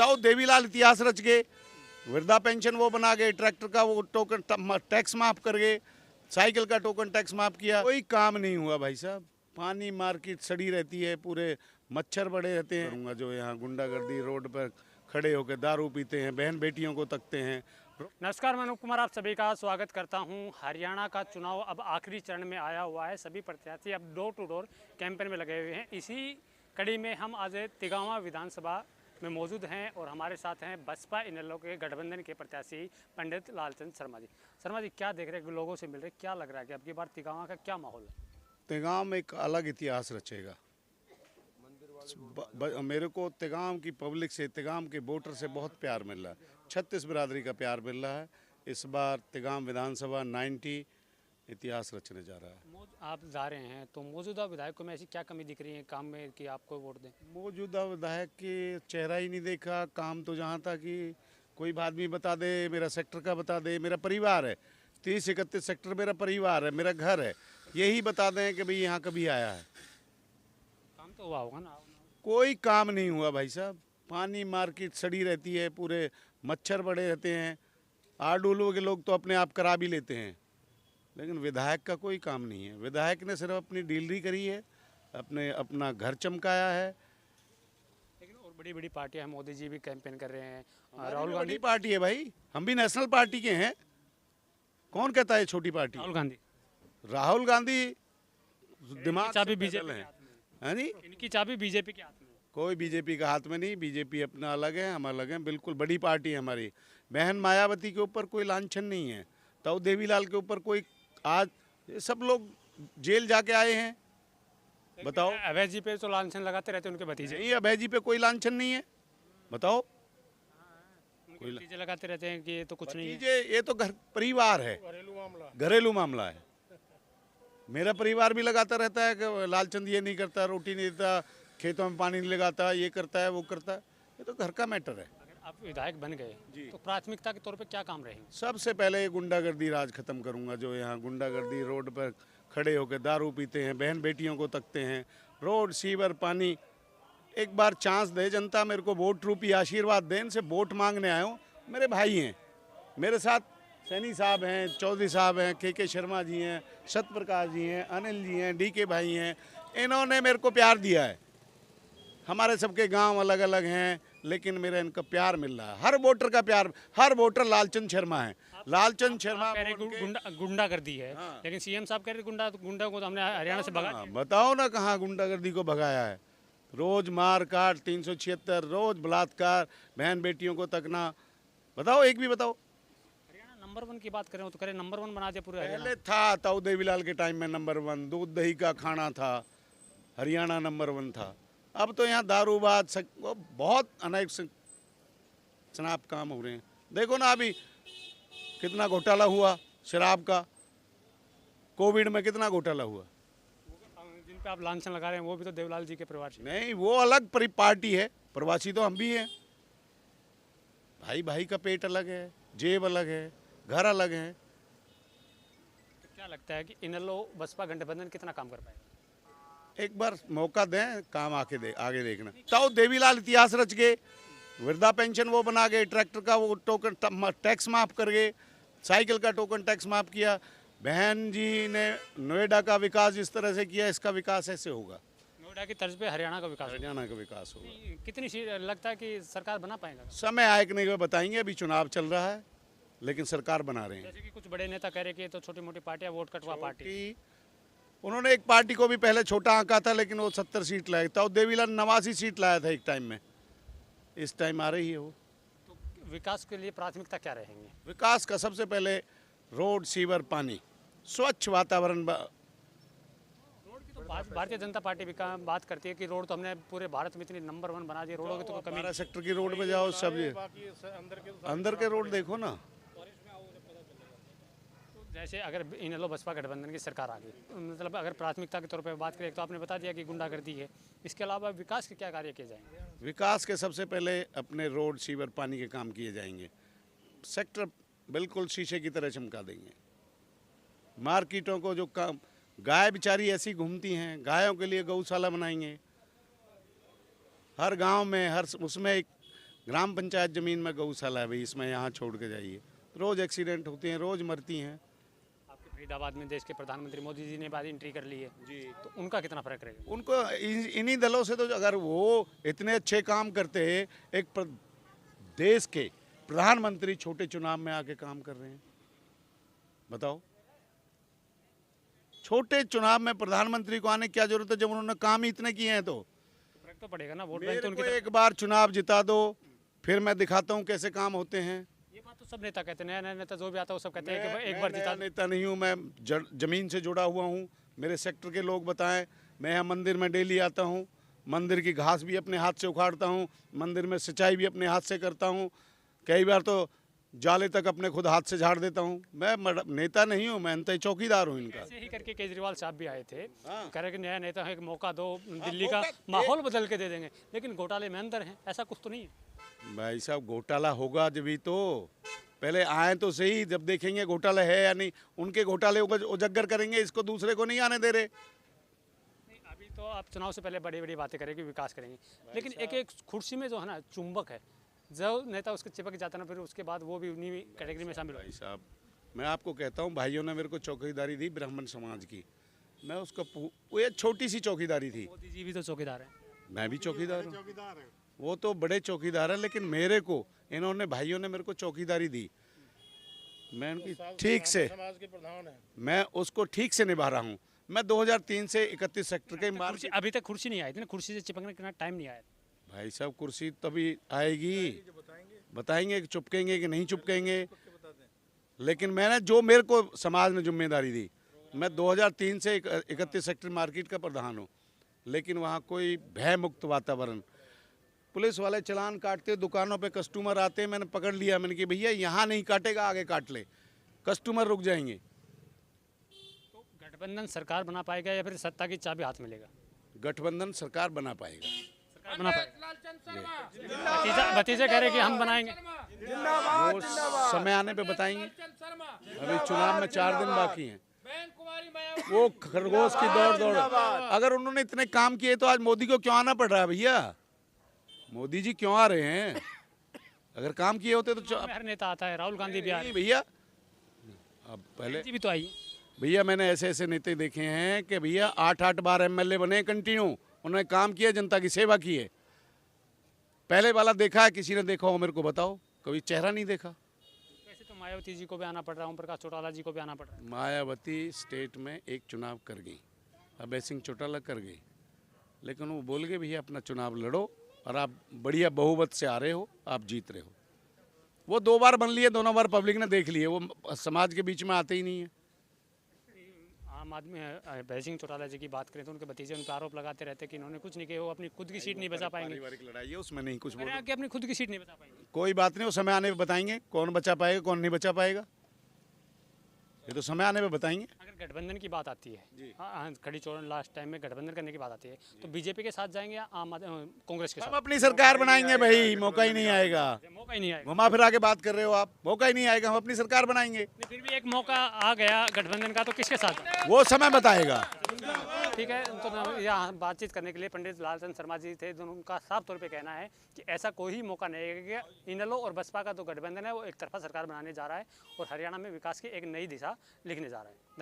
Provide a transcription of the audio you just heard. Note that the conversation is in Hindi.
ताऊ देवीलाल इतिहास रच गए, वृद्धा पेंशन वो बना गए, ट्रैक्टर का वो टोकन टैक्स माफ कर गए, साइकिल का टोकन टैक्स माफ किया, कोई काम नहीं हुआ भाई साहब। पानी मार्केट सड़ी रहती है, पूरे मच्छर बड़े रहते हैं। जो यहाँ गुंडागर्दी रोड पर खड़े होकर दारू पीते हैं, बहन बेटियों को तकते हैं। नमस्कार, मैं अनूप कुमार आप सभी का स्वागत करता हूं। हरियाणा का चुनाव अब आखिरी चरण में आया हुआ है। सभी प्रत्याशी अब डोर टू डोर कैंपेन में लगे हुए हैं। इसी कड़ी में हम आज तिगावा विधानसभा में मौजूद हैं और हमारे साथ हैं बसपा इनेलो के गठबंधन के प्रत्याशी पंडित लालचंद शर्मा जी। शर्मा जी, क्या देख रहे हैं, लोगों से मिल रहे, क्या लग रहा है कि अब की बार तिगावा का क्या माहौल है? तिगाम एक अलग इतिहास रचेगा। मेरे को तिगाम की पब्लिक से, तिगाम के वोटर से बहुत प्यार मिल रहा है। 36 बिरादरी का प्यार मिल रहा है। इस बार तिगाम विधानसभा 90 इतिहास रचने जा रहा है। आप जा रहे हैं तो मौजूदा विधायकों में ऐसी क्या कमी दिख रही है काम में कि आपको वोट दें? मौजूदा विधायक के चेहरा ही नहीं देखा। काम तो जहाँ था कि कोई आदमी बता दे, मेरा सेक्टर का बता दे, मेरा परिवार है, 30-31 सेक्टर मेरा परिवार है, मेरा घर है, यही बता दें कि भाई यहाँ कभी आया है। काम तो हुआ होगा ना? कोई काम नहीं हुआ भाई साहब। पानी मार्केट सड़ी रहती है, पूरे मच्छर बड़े रहते हैं। आडोलो के लोग तो अपने आप करा भी लेते हैं, लेकिन विधायक का कोई काम नहीं है। विधायक ने सिर्फ अपनी डीलरी करी है, अपना घर चमकाया है। लेकिन और बड़ी बड़ी पार्टियां हैं, मोदी जी भी कैंपेन कर रहे हैं, राहुल गांधी पार्टी है भाई, हम भी नेशनल पार्टी के हैं। कौन कहता है छोटी पार्टी? राहुल गांधी दिमाग चाबी बीजेपी है नहीं, इनकी चाबी बीजेपी के हाथ में। कोई बीजेपी का हाथ में नहीं। बीजेपी अपना अलग है, हम अलग हैं। बिल्कुल बड़ी पार्टी है हमारी। बहन मायावती के ऊपर कोई लांछन नहीं है, ताऊ देवीलाल के ऊपर कोई, आज सब लोग जेल जाके आए हैं। बताओ, अभय जी पे तो लांछन लगाते रहते उनके भतीजे। नहीं, अभय जी पे कोई लांछन नहीं है। बताओ, कोई भतीजे लगाते रहते हैं कि ये तो कुछ नहीं है। ये तो घर परिवार है, घरेलू मामला है। मेरा परिवार भी लगाता रहता है कि लालचंद ये नहीं करता, रोटी नहीं देता, खेतों में पानी नहीं लगाता, ये करता है, वो करता है। ये तो घर का मैटर है। अगर आप विधायक बन गए तो प्राथमिकता के तौर पे क्या काम रहेंगे? सबसे पहले गुंडागर्दी राज खत्म करूंगा। जो यहाँ गुंडागर्दी रोड पर खड़े होकर दारू पीते हैं, बहन बेटियों को तकते हैं, रोड सीवर पानी। एक बार चांस दे जनता, मेरे को वोट रूपी आशीर्वाद दें। इनसे वोट मांगने आए हूँ। मेरे भाई हैं, मेरे साथ सैनी साहब हैं, चौधरी साहब हैं, के शर्मा जी हैं, सत्यप्रकाश जी हैं, अनिल जी हैं, DK भाई हैं। इन्होंने मेरे को प्यार दिया है। हमारे सबके गांव अलग अलग हैं, लेकिन मेरा इनका प्यार मिल रहा है। हर वोटर का प्यार, हर वोटर लालचंद शर्मा है। लालचंद शर्मा गुंडागर्दी है। हाँ। लेकिन CM साहब कह रहे गुंडा को तो हमने हरियाणा से भगा दिया। बताओ ना, कहाँ गुंडागर्दी को भगाया है? रोज मार काट, 376 रोज बलात्कार, बहन बेटियों को तकना। बताओ, एक भी बताओ। हरियाणा नंबर 1 की बात करें तो करें, नंबर 1 बना दिया पूरे हरियाणा। पहले था ताऊ देवीलाल के टाइम में नंबर 1, दूध दही का खाना था, हरियाणा नंबर 1 था। अब तो यहाँ दारूबाद बहुत अनेक शराब काम हो रहे हैं। देखो ना, अभी कितना घोटाला हुआ शराब का, कोविड में कितना घोटाला हुआ। जिन पे आप लांछन लगा रहे हैं वो भी तो देवलाल जी के परिवार से। नहीं, वो अलग पार्टी है, प्रवासी तो हम भी हैं। भाई भाई का पेट अलग है, जेब अलग है, घर अलग है। तो क्या लगता है कि इनेलो बसपा गठबंधन कितना काम कर पाएगा? एक बार मौका दें, काम आगे देखना। ताऊ देवीलाल इतिहास रच गए, वृद्धा पेंशन वो बना गए, ट्रैक्टर का वो टोकन टैक्स माफ कर गए, साइकिल का टोकन टैक्स माफ किया। बहन जी ने नोएडा का विकास इस तरह से किया, इसका विकास ऐसे होगा। नोएडा की तर्ज पे हरियाणा का विकास होगा। कितनी लगता है कि सरकार बना पाएगा? समय आए कि नहीं बताएंगे। अभी चुनाव चल रहा है, लेकिन सरकार बना रहे हैं। जैसे कि कुछ बड़े नेता कह रहे कि ये तो छोटी मोटी पार्टियां, वोट कटवा पार्टी। उन्होंने एक पार्टी को भी पहले छोटा आंका था, लेकिन वो 70 सीट लाया था। देवीलाल 89 सीट लाया था एक टाइम में। इस टाइम आ रही है वो। तो विकास के लिए प्राथमिकता क्या रहेंगे? विकास का सबसे पहले रोड, सीवर, पानी, स्वच्छ वातावरण। रोड की तो भारतीय जनता पार्टी भी बात करती है कि रोड तो हमने पूरे भारत में इतनी नंबर 1 बना दिए, रोडों की तो कमी। 12 सेक्टर की रोड पे जाओ, सब अंदर के रोड देखो ना। जैसे अगर इनेलो बसपा गठबंधन की सरकार आ गई, मतलब अगर प्राथमिकता के तौर पर बात करें तो आपने बता दिया कि गुंडागर्दी है, इसके अलावा विकास के क्या कार्य किए जाएंगे? विकास के सबसे पहले अपने रोड, सीवर, पानी के काम किए जाएंगे। सेक्टर बिल्कुल शीशे की तरह चमका देंगे। मार्केटों को जो काम, गाय बेचारी ऐसी घूमती हैं, गायों के लिए गौशाला बनाएंगे। हर गांव में, हर उसमें एक ग्राम पंचायत ज़मीन में गौशाला है भाई, इसमें यहाँ छोड़ के जाइए। रोज़ एक्सीडेंट होते हैं, रोज़ मरती हैं। आपके फरीदाबाद में देश के प्रधानमंत्री मोदी जी ने बाद एंट्री कर ली है जी, तो उनका कितना फर्क रहेगा? उनको इन्हीं दलों से तो, अगर वो इतने अच्छे काम करते हैं, देश के प्रधानमंत्री छोटे चुनाव में आके काम कर रहे हैं, बताओ। छोटे चुनाव में प्रधानमंत्री को आने की क्या जरूरत है जब उन्होंने काम ही इतने किए हैं? तो फर्क तो पड़ेगा ना, वोट बैंक तो मेरे उनकी को एक बार चुनाव जिता दो, फिर मैं दिखाता हूँ कैसे काम होते हैं। ये बात तो सब नेता कहते हैं, नया नेता जो भी आता है वो सब कहते हैं कि एक बार जिता नेता नहीं हूँ मैं, जमीन से जुड़ा हुआ हूँ। मेरे सेक्टर के लोग बताएं, मैं यहाँ मंदिर में डेली आता हूँ, मंदिर की घास भी अपने हाथ से उखाड़ता हूँ, मंदिर में सिंचाई भी अपने हाथ से करता हूँ, कई बार तो जाले तक अपने खुद हाथ से झाड़ देता हूँ। मैं नेता नहीं हूँ, मैं अंत चौकीदार हूँ इनका। ऐसे ही करके केजरीवाल साहब भी आए थे, कह रहे कि नया नेता है, एक मौका दो, दिल्ली का माहौल बदल के दे देंगे, लेकिन घोटाले में अंदर हैं, ऐसा कुछ तो नहीं है। भाई साहब घोटाला होगा जब ही तो, पहले आए तो सही, जब देखेंगे घोटाला है या नहीं। उनके घोटाले उजागर करेंगे, इसको दूसरे को नहीं आने दे रहे। अभी तो आप चुनाव से पहले बड़ी बड़ी बातें करेंगे, विकास करेंगे, लेकिन एक एक कुर्सी में जो है ना चुंबक है, जो नेता उसके चिपक जाता ना, फिर उसके बाद वो भी उन्हीं कैटेगरी में शामिल हो। भाई साहब मैं आपको कहता हूँ, भाइयों ने मेरे को चौकीदारी दी ब्राह्मण समाज की, मैं उसको वो एक छोटी सी चौकीदारी थी। मोदी जी भी तो चौकीदार हैं। मैं भी चौकीदार हूँ, वो तो बड़े चौकीदार हैं, लेकिन मेरे को इन्होंने, भाइयों ने मेरे को चौकीदारी दी, मैं उनकी ठीक से, मैं उसको ठीक से निभा रहा हूँ। मैं 2003 से 31 सेक्टर के मार, अभी तक कुर्सी नहीं आई थी ना, कुर्सी से चिपकने का टाइम नहीं आया। भाई साहब कुर्सी तभी आएगी, बताएंगे कि चुपकेंगे कि नहीं चुपकेंगे। लेकिन मैंने जो मेरे को समाज ने जिम्मेदारी दी, मैं 2003 से 31 सेक्टर मार्केट का प्रधान हूँ, लेकिन वहाँ कोई भय मुक्त वातावरण, पुलिस वाले चालान काटते, दुकानों पे कस्टमर आते, मैंने पकड़ लिया, मैंने कि भैया यहाँ नहीं काटेगा, आगे काट ले, कस्टमर रुक जाएंगे। तो गठबंधन सरकार बना पाएगा या फिर सत्ता की चाबी हाथ मिलेगा? गठबंधन सरकार बना पाएगा, बना पाएगा। भतीजे कह रहे कि हम बनाएंगे, वो समय आने पे बताएंगे। अभी चुनाव में 4 दिन बाकी हैं। वो खरगोश की दौड़, अगर उन्होंने इतने काम किए तो आज मोदी को क्यों आना पड़ रहा है? भैया मोदी जी क्यों आ रहे हैं? अगर काम किए होते तो हर नेता आता है, राहुल गांधी भी आ रहे हैं, भैया। अब पहले जी भी तो आई। भैया मैंने ऐसे ऐसे नेता देखे हैं कि भैया 8-8 बार एमएलए बने कंटिन्यू, उन्होंने काम किया, जनता की सेवा की है। पहले वाला देखा है किसी ने? देखा हो मेरे को बताओ, कभी चेहरा नहीं देखा। वैसे तो मायावती जी को भी आना पड़ रहा है, ओम प्रकाश चौटाला जी को भी आना पड़ रहा है। मायावती स्टेट में एक चुनाव कर गई, अभय सिंह चौटाला कर गई, लेकिन वो बोल गए भैया अपना चुनाव लड़ो, और आप बढ़िया बहुमत से आ रहे हो, आप जीत रहे हो। वो 2 बार बन लिए, दोनों बार पब्लिक ने देख लिए, वो समाज के बीच में आते ही नहीं है। आम आदमी अभय सिंह चौटाला जी की बात करें तो उनके भतीजे उन पर आरोप लगाते रहते हैं कि इन्होंने कुछ नहीं किया, वो अपनी खुद की सीट नहीं बचा पाएंगे। पारिवारिक लड़ाई है, उसमें नहीं कुछ बोलो। कि अपनी खुद की सीट नहीं बचा पाएंगे। कोई बात नहीं, वो समय आने पे बताएंगे कौन बचा पाएगा कौन नहीं बचा पाएगा, ये तो समय आने पे बताएंगे। अगर गठबंधन की बात आती है, हाँ खड़ी चौड़ लास्ट टाइम में गठबंधन करने की बात आती है, तो बीजेपी के साथ जाएंगे या कांग्रेस के साथ? हम अपनी सरकार बनाएंगे भाई, मौका ही नहीं आएगा। मौका ही नहीं आएगा। घुमा फिरा के बात कर रहे हो आप, मौका ही नहीं आएगा, हम अपनी सरकार बनाएंगे। फिर भी एक मौका आ गया गठबंधन का, तो किसके साथ? वो समय बताएगा। ठीक है, तो यहाँ बातचीत करने के लिए पंडित लालचंद शर्मा जी थे, जो उनका साफ तौर पे कहना है कि ऐसा कोई मौका नहीं है कि इनेलो और बसपा का जो गठबंधन है वो एक तरफा सरकार बनाने जा रहा है और हरियाणा में विकास की एक नई दिशा लिखने जा रहा है। धन्यवाद।